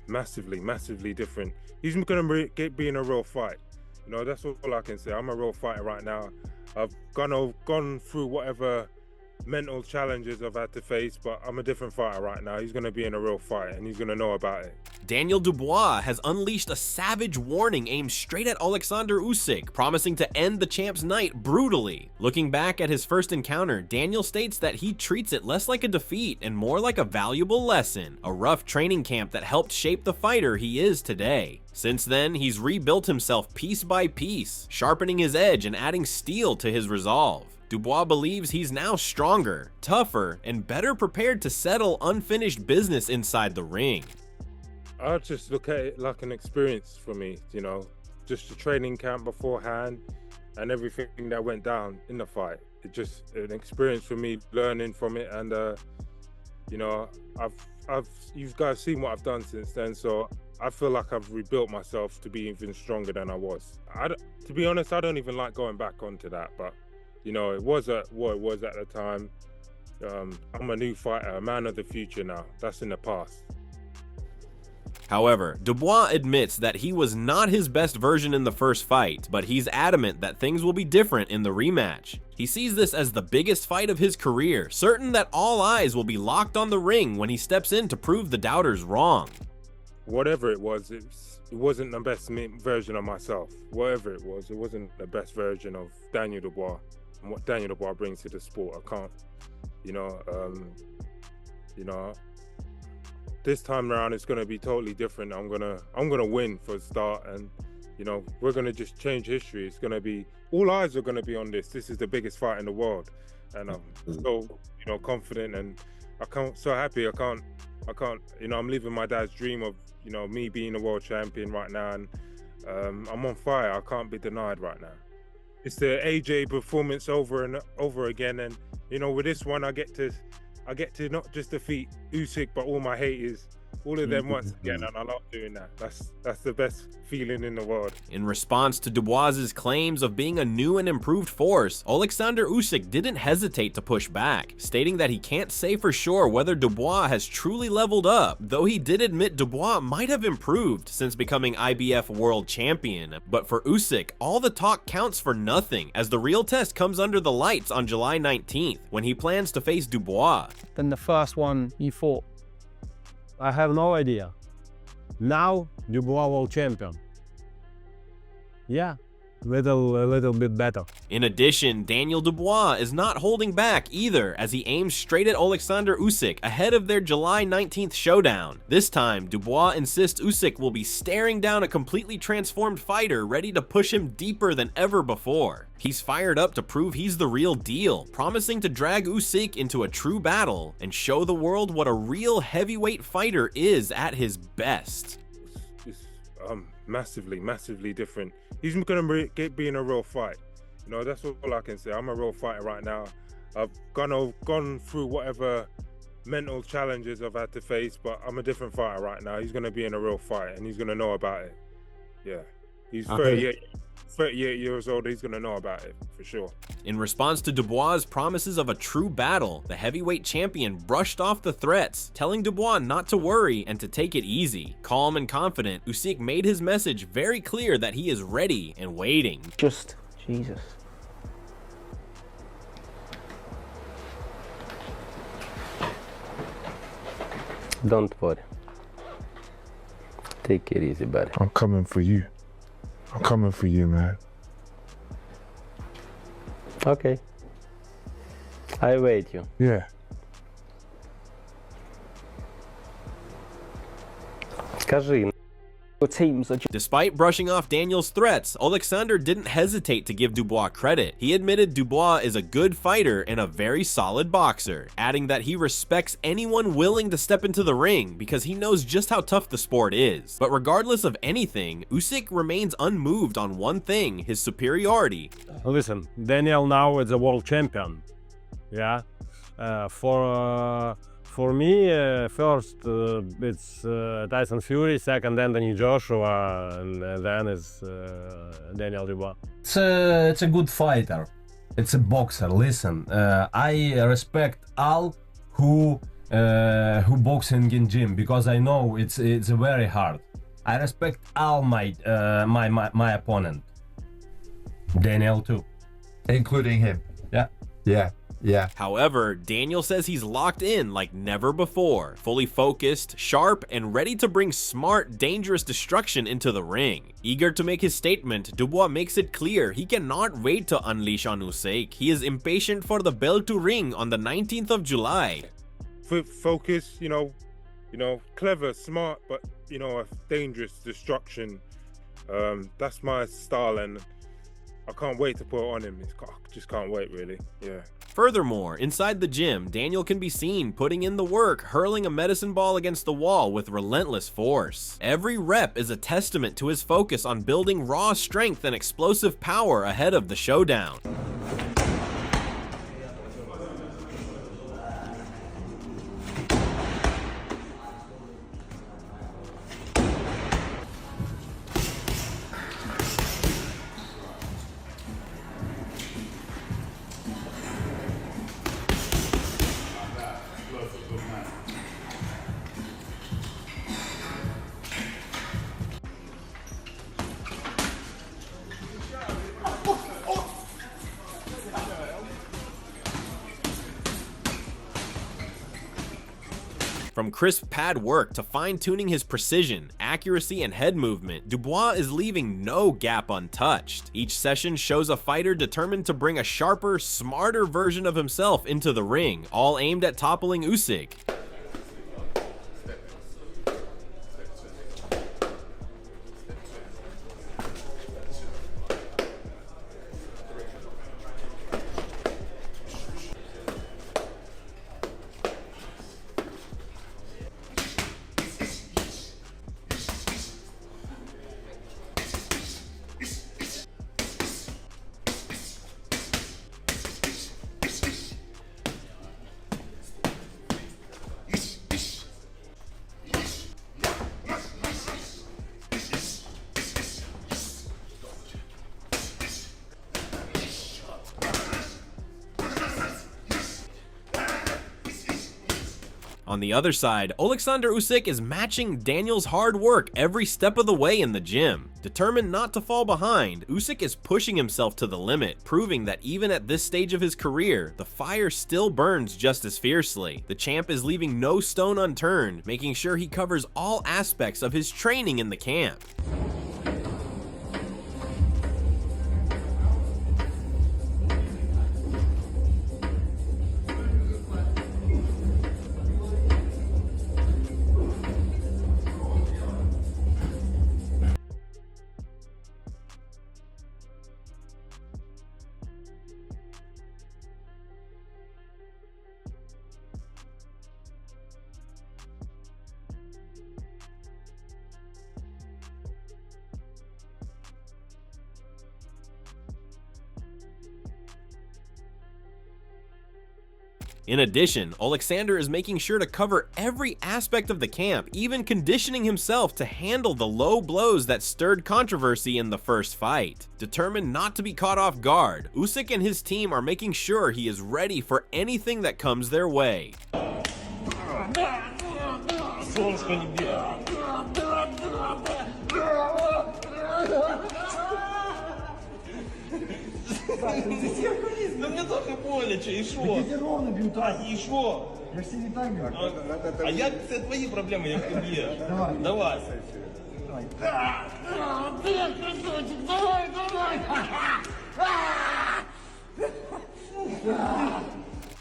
massively different. He's gonna be in a real fight. You know, that's all I can say. I'm a real fighter right now. I've gone through whatever mental challenges I've had to face, but I'm a different fighter right now. He's going to be in a real fight, and he's going to know about it. Daniel Dubois has unleashed a savage warning aimed straight at Oleksandr Usyk, promising to end the champ's night brutally. Looking back at his first encounter, Daniel states that he treats it less like a defeat and more like a valuable lesson, a rough training camp that helped shape the fighter he is today. Since then, he's rebuilt himself piece by piece, sharpening his edge and adding steel to his resolve. Dubois believes he's now stronger, tougher, and better prepared to settle unfinished business inside the ring. I just look at it like an experience for me, you know, just the training camp beforehand and everything that went down in the fight. It's just an experience for me, learning from it, and you know, you guys seen what I've done since then, so I feel like I've rebuilt myself to be even stronger than I was. To be honest, I don't even like going back onto that, but you know, it was what it was at the time. I'm a new fighter, a man of the future now. That's in the past. However, Dubois admits that he was not his best version in the first fight, but he's adamant that things will be different in the rematch. He sees this as the biggest fight of his career, certain that all eyes will be locked on the ring when he steps in to prove the doubters wrong. Whatever it was, it wasn't the best version of myself. Whatever it wasn't the best version of Daniel Dubois and what Daniel Dubois brings to the sport. I can't, you know, this time around it's going to be totally different. I'm gonna win for a start, and you know, we're going to just change history. It's going to be, all eyes are going to be on this. This is the biggest fight in the world, and I'm so, you know, confident, and so happy. I can't, you know, I'm living my dad's dream of, you know, me being a world champion right now, and I'm on fire. I can't be denied right now. It's the AJ performance over and over again, and you know, with this one I get to not just defeat Usyk, but all my haters, all of them once again, and I love doing that. That's the best feeling in the world. In response to Dubois' claims of being a new and improved force, Oleksandr Usyk didn't hesitate to push back, stating that he can't say for sure whether Dubois has truly leveled up, though he did admit Dubois might have improved since becoming IBF world champion. But for Usyk, all the talk counts for nothing, as the real test comes under the lights on July 19th, when he plans to face Dubois. Then the first one he fought, I have no idea. Now Dubois world champion. Yeah, a little bit better. In addition, Daniel Dubois is not holding back either, as he aims straight at Oleksandr Usyk ahead of their July 19th showdown. This time, Dubois insists Usyk will be staring down a completely transformed fighter ready to push him deeper than ever before. He's fired up to prove he's the real deal, promising to drag Usyk into a true battle and show the world what a real heavyweight fighter is at his best. It's massively different. He's gonna be in a real fight. You know, that's all I can say. I'm a real fighter right now. I've gone through whatever mental challenges I've had to face, but I'm a different fighter right now. He's gonna be in a real fight, and he's gonna know about it. Yeah, he's 38 years old. He's gonna know about it for sure. In response to Dubois' promises of a true battle, the heavyweight champion brushed off the threats, telling Dubois not to worry and to take it easy. Calm and confident, Usyk made his message very clear that he is ready and waiting. Just Jesus. Don't worry. Take it easy, buddy. I'm coming for you. I'm coming for you, man. Okay. I wait you. Yeah. Скажи, Despite brushing off Daniel's threats, Oleksandr didn't hesitate to give Dubois credit. He admitted Dubois is a good fighter and a very solid boxer, adding that he respects anyone willing to step into the ring because he knows just how tough the sport is. But regardless of anything, Usyk remains unmoved on one thing: his superiority. Listen, Daniel now is a world champion. Yeah, for me, first it's Tyson Fury, second Anthony Joshua, and then is Daniel Dubois. It's a good fighter. It's a boxer. Listen, I respect all who who boxing in gym, because I know it's very hard. I respect all my my opponent, Daniel too. Including him. Yeah. Yeah. Yeah. However, Daniel says he's locked in like never before, fully focused, sharp, and ready to bring smart, dangerous destruction into the ring. Eager to make his statement, Dubois makes it clear he cannot wait to unleash on Usyk. He is impatient for the bell to ring on the 19th of July. Focus, clever, smart, but a dangerous destruction. That's my style, and I can't wait to put it on him. I just can't wait, really. Yeah. Furthermore, inside the gym, Daniel can be seen putting in the work, hurling a medicine ball against the wall with relentless force. Every rep is a testament to his focus on building raw strength and explosive power ahead of the showdown. From crisp pad work to fine-tuning his precision, accuracy, and head movement, Dubois is leaving no gap untouched. Each session shows a fighter determined to bring a sharper, smarter version of himself into the ring, all aimed at toppling Usyk. On the other side, Oleksandr Usyk is matching Daniel's hard work every step of the way in the gym. Determined not to fall behind, Usyk is pushing himself to the limit, proving that even at this stage of his career, the fire still burns just as fiercely. The champ is leaving no stone unturned, making sure he covers all aspects of his training in the camp. In addition, Oleksandr is making sure to cover every aspect of the camp, even conditioning himself to handle the low blows that stirred controversy in the first fight. Determined not to be caught off guard, Usyk and his team are making sure he is ready for anything that comes their way. Да мне тоже боляче, и шо? Я тебе ровно бью, так. И шо? Я ж тебе не так бью. А я, это твои проблемы, я ты бьешь. Давай. Давай. Давай, красавчик, давай, давай.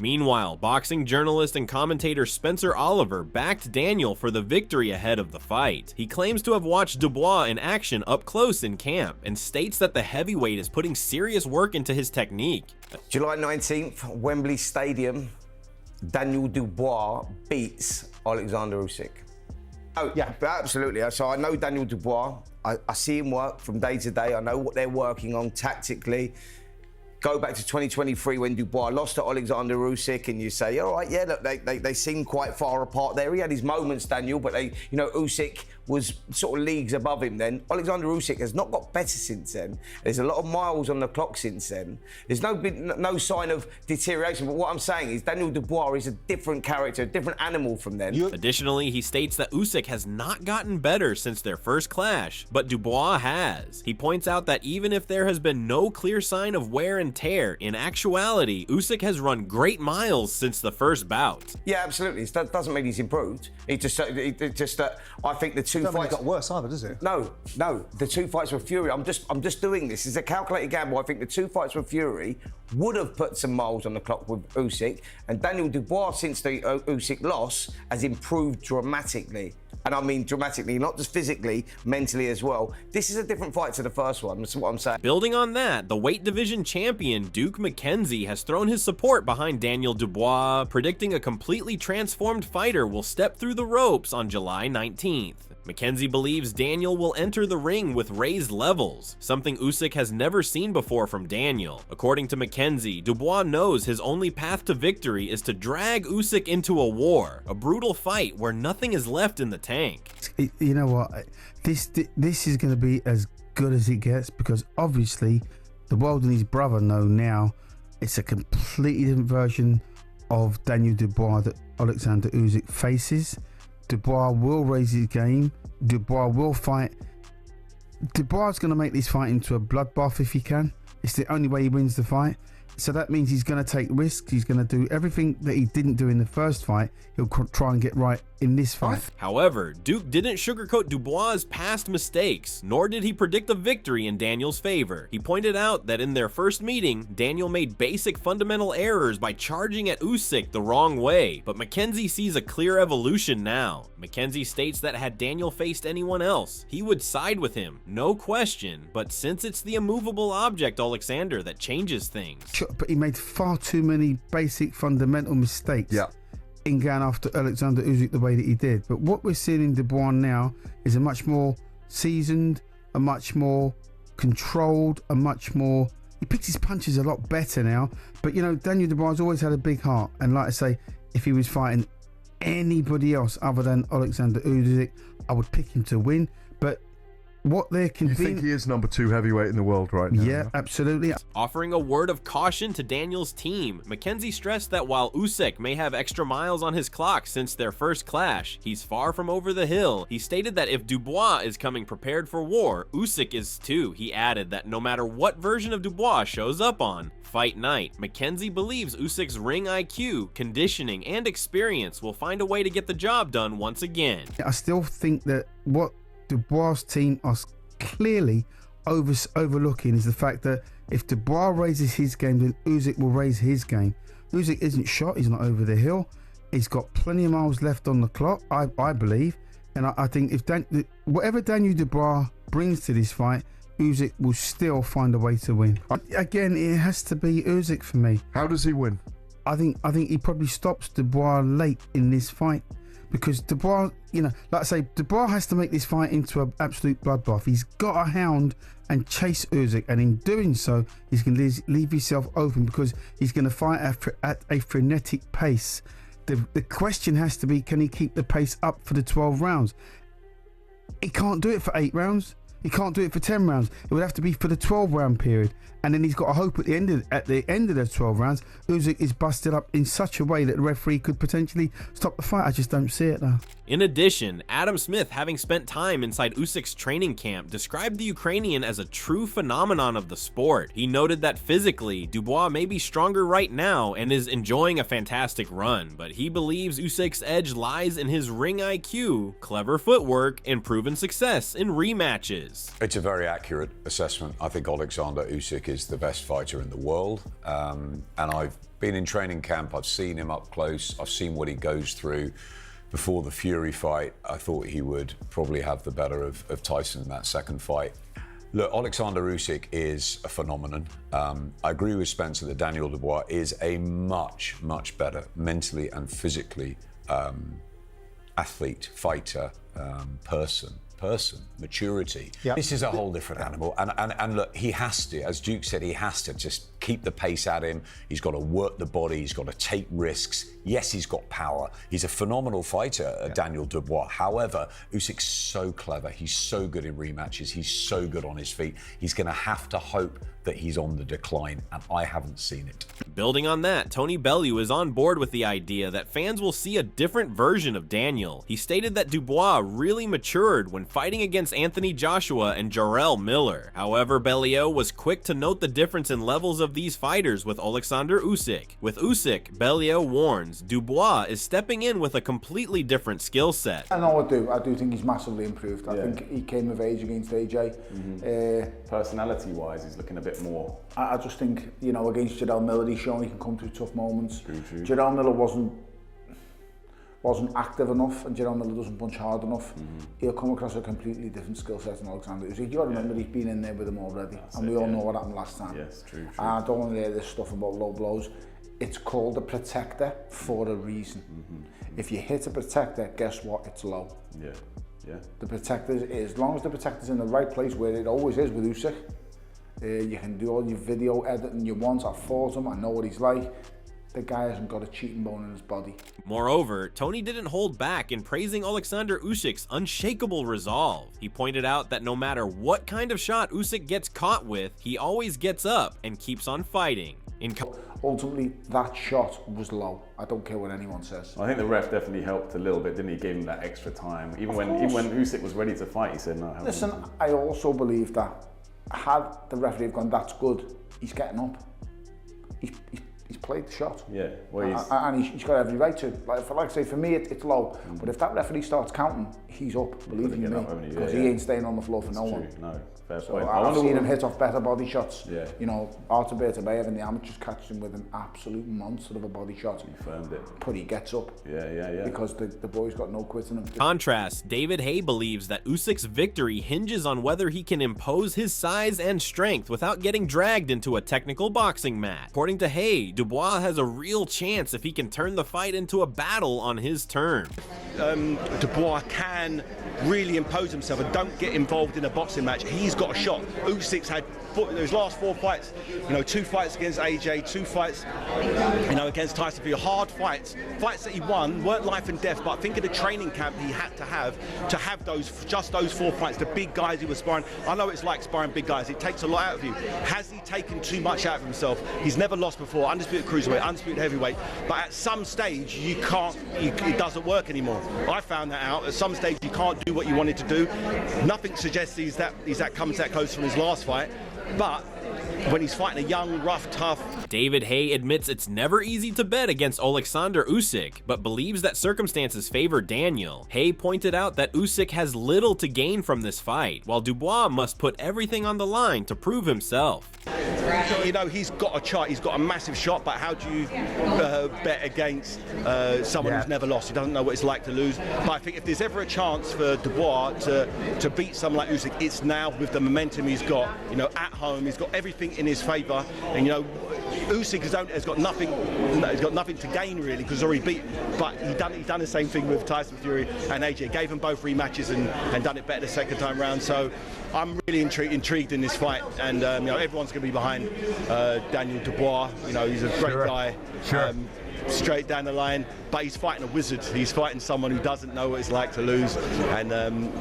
Meanwhile, boxing journalist and commentator Spencer Oliver backed Daniel for the victory ahead of the fight. He claims to have watched Dubois in action up close in camp and states that the heavyweight is putting serious work into his technique. July 19th, Wembley Stadium, Daniel Dubois beats Oleksandr Usyk. Oh, yeah, absolutely. So I know Daniel Dubois. I see him work from day to day. I know what they're working on tactically. Go back to 2023 when Dubois lost to Oleksandr Usyk, and you say, all right, yeah, look, they seem quite far apart there. He had his moments, Daniel, but Usyk was sort of leagues above him then. Oleksandr Usyk has not got better since then. There's a lot of miles on the clock since then. There's no sign of deterioration, but what I'm saying is Daniel Dubois is a different character, a different animal from then. Additionally, he states that Usyk has not gotten better since their first clash, but Dubois has. He points out that even if there has been no clear sign of wear and tear, in actuality, Usyk has run great miles since the first bout. Yeah, absolutely. That doesn't mean he's improved. I think the two Doesn't mean fights it got worse either, does it? No, the two fights with Fury. I'm just doing this. It's a calculated gamble. I think the two fights with Fury would have put some miles on the clock with Usyk, and Daniel Dubois, since the Usyk loss, has improved dramatically. And I mean dramatically, not just physically, mentally as well. This is a different fight to the first one, that's what I'm saying. Building on that, the weight division champion Duke McKenzie has thrown his support behind Daniel Dubois, predicting a completely transformed fighter will step through the ropes on July 19th. McKenzie believes Daniel will enter the ring with raised levels, something Usyk has never seen before from Daniel. According to McKenzie, Dubois knows his only path to victory is to drag Usyk into a war, a brutal fight where nothing is left in the tank. You know what? This is going to be as good as it gets, because obviously the world and his brother know now it's a completely different version of Daniel Dubois that Oleksandr Usyk faces. Dubois will raise his game. Dubois will fight. Dubois is going to make this fight into a bloodbath if he can. It's the only way he wins the fight. So that means he's going to take risks. He's going to do everything that he didn't do in the first fight. He'll try and get right in this fight. However, Duke didn't sugarcoat Dubois' past mistakes, nor did he predict a victory in Daniel's favor. He pointed out that in their first meeting, Daniel made basic fundamental errors by charging at Usyk the wrong way, but McKenzie sees a clear evolution now. McKenzie states that had Daniel faced anyone else, he would side with him, no question, but since it's the immovable object Oleksandr that changes things. Sure, but he made far too many basic fundamental mistakes. Yeah. In going after Oleksandr Usyk the way that he did. But what we're seeing in Dubois now is a much more seasoned, a much more controlled, a much more... He picks his punches a lot better now. But, you know, Daniel Dubois has always had a big heart. And like I say, if he was fighting anybody else other than Oleksandr Usyk, I would pick him to win. But what they're convinced... You think he is number 2 heavyweight in the world right now? Yeah, absolutely. Offering a word of caution to Daniel's team, McKenzie stressed that while Usyk may have extra miles on his clock since their first clash, he's far from over the hill. He stated that if Dubois is coming prepared for war, Usyk is too. He added that no matter what version of Dubois shows up on fight night, McKenzie believes Usyk's ring IQ, conditioning, and experience will find a way to get the job done once again. I still think that what Dubois' team are clearly overlooking is the fact that if Dubois raises his game, then Usyk will raise his game. Usyk isn't shot, he's not over the hill, he's got plenty of miles left on the clock, I believe, and I think if whatever Daniel Dubois brings to this fight, Usyk will still find a way to win. Again, it has to be Usyk for me. How does he win? I think he probably stops Dubois late in this fight. Because Dubois, you know, like I say, Dubois has to make this fight into an absolute bloodbath. He's got to hound and chase Usyk, and in doing so, he's going to leave himself open because he's going to fight at a frenetic pace. The question has to be, can he keep the pace up for the 12 rounds? He can't do it for 8 rounds. He can't do it for 10 rounds. It would have to be for the 12-round period. And then he's got to hope at the end of the 12 rounds, Usyk is busted up in such a way that the referee could potentially stop the fight. I just don't see it though. In addition, Adam Smith, having spent time inside Usyk's training camp, described the Ukrainian as a true phenomenon of the sport. He noted that physically, Dubois may be stronger right now and is enjoying a fantastic run, but he believes Usyk's edge lies in his ring IQ, clever footwork, and proven success in rematches. It's a very accurate assessment. I think Oleksandr Usyk is the best fighter in the world, and I've been in training camp, I've seen him up close, I've seen what he goes through. Before the Fury fight, I thought he would probably have the better of Tyson in that second fight. Look, Oleksandr Usyk is a phenomenon. I agree with Spencer that Daniel Dubois is a much, much better mentally and physically athlete, fighter, person person, maturity. Yep. This is a whole different animal. And look, he has to, as Duke said, he has to just keep the pace at him. He's got to work the body. He's got to take risks. Yes, he's got power. He's a phenomenal fighter, Daniel Dubois. However, Usyk's so clever. He's so good in rematches. He's so good on his feet. He's going to have to hope that he's on the decline, and I haven't seen it. Building on that, Tony Bellew is on board with the idea that fans will see a different version of Daniel. He stated that Dubois really matured when fighting against Anthony Joshua and Jarrell Miller. However, Bellew was quick to note the difference in levels of these fighters with Oleksandr Usyk. With Usyk, Bellew warns Dubois is stepping in with a completely different skill set. I know I do. I do think he's massively improved. I think he came of age against AJ. Personality-wise, he's looking a bit more. I just think, you know, against Jarrell Miller, he's shown he can come through tough moments. Jarrell Miller wasn't active enough, and Jarrell Miller doesn't punch hard enough. He'll come across a completely different skill set than Oleksandr Usyk. You got to remember he's been in there with him already, and we all know what happened last time. Yes, true. I don't want to hear this stuff about low blows. It's called a protector for a reason. If you hit a protector, guess what? It's low. Yeah. The protector is, as long as the protector's in the right place, where it always is with Usyk, you can do all your video editing you want. I've fought him, I know what he's like. The guy hasn't got a cheating bone in his body. Moreover, Tony didn't hold back in praising Oleksandr Usyk's unshakable resolve. He pointed out that no matter what kind of shot Usyk gets caught with, he always gets up and keeps on fighting. Ultimately, that shot was low. I don't care what anyone says. I think the ref definitely helped a little bit, didn't he? Gave him that extra time. Even when Usyk was ready to fight, he said no. Listen, I also believe that had the referee gone, that's good, he's getting up. He's played the shot. Yeah, well, and he's got every right to. Like I say, for me, it's low. But if that referee starts counting, he's up. Believe me, because he ain't staying on the floor for no one. No, fair So point. I've seen him hit off better body shots. Yeah. You know, Artur Beterbiev in the amateurs catches him with an absolute monster of a body shot. He firmed it. But he gets up. Yeah. Because the boy's got no quit in him. Contrast, David Haye believes that Usyk's victory hinges on whether he can impose his size and strength without getting dragged into a technical boxing match. According to Haye, Dubois has a real chance if he can turn the fight into a battle on his terms. Dubois can really impose himself and don't get involved in a boxing match. He's got a shot. Usyk's had those last 4 fights, you know, 2 fights against AJ, 2 fights, you know, against Tyson Fury, hard fights that he won, weren't life and death, but I think in the training camp he had to have those, just those 4 fights, the big guys he was sparring. I know it's like sparring big guys, it takes a lot out of you. Has he taken too much out of himself? He's never lost before, undisputed cruiserweight, undisputed heavyweight, but at some stage you can't, it doesn't work anymore. I found that out. At some stage you can't do what you wanted to do. Nothing suggests he's that comes that close from his last fight. But when he's fighting a young, rough, tough... David Haye admits it's never easy to bet against Oleksandr Usyk, but believes that circumstances favor Daniel. Haye pointed out that Usyk has little to gain from this fight, while Dubois must put everything on the line to prove himself. You know, he's got a shot, he's got a massive shot, but how do you bet against someone who's never lost? He doesn't know what it's like to lose. But I think if there's ever a chance for Dubois to beat someone like Usyk, it's now with the momentum he's got, you know, at home, he's got everything in his favour, and you know, Usyk has got nothing to gain really, because he's already beat. But he done the same thing with Tyson Fury and AJ. Gave them both rematches and done it better the second time round. So I'm really intrigued in this fight, and you know, everyone's going to be behind Daniel Dubois. You know, he's a great guy. Straight down the line, but he's fighting a wizard. He's fighting someone who doesn't know what it's like to lose, and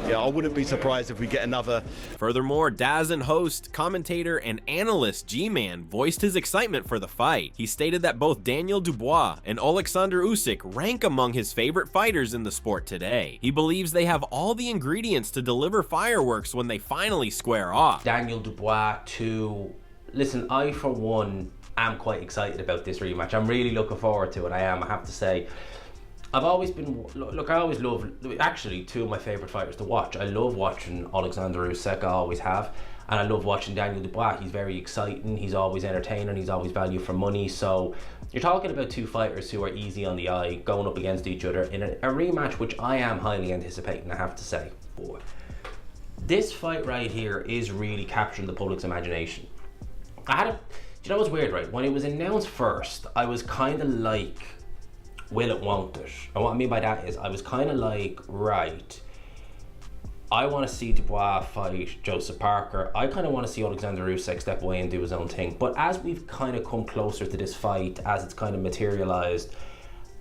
yeah, I wouldn't be surprised if we get another. Furthermore, DAZN host, commentator, and analyst G-Man voiced his excitement for the fight. He stated that both Daniel Dubois and Oleksandr Usyk rank among his favorite fighters in the sport today. He believes they have all the ingredients to deliver fireworks when they finally square off. Daniel Dubois listen, I for one am quite excited about this rematch. I'm really looking forward to it. I have to say. I've always been, I always love, actually 2 of my favourite fighters to watch. I love watching Oleksandr Usyk, I always have, and I love watching Daniel Dubois. He's very exciting, he's always entertaining, he's always value for money. So you're talking about 2 fighters who are easy on the eye, going up against each other in a rematch which I am highly anticipating, I have to say. Boy, this fight right here is really capturing the public's imagination. Do you know what's weird, right? When it was announced first, I was kind of like, will it, won't it? And what I mean by that is, I was kind of like, right, I want to see Dubois fight Joseph Parker. I kind of want to see Oleksandr Usyk step away and do his own thing. But as we've kind of come closer to this fight, as it's kind of materialized,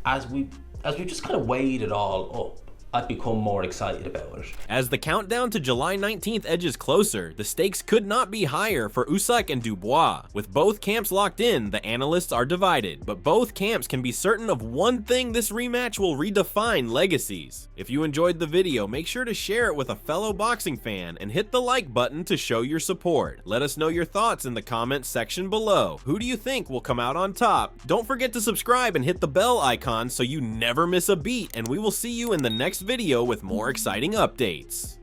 as we've just kind of weighed it all up, I've become more excited about it. As the countdown to July 19th edges closer, the stakes could not be higher for Usyk and Dubois. With both camps locked in, the analysts are divided, but both camps can be certain of one thing: this rematch will redefine legacies. If you enjoyed the video, make sure to share it with a fellow boxing fan and hit the like button to show your support. Let us know your thoughts in the comments section below. Who do you think will come out on top? Don't forget to subscribe and hit the bell icon so you never miss a beat, and we will see you in the next video with more exciting updates.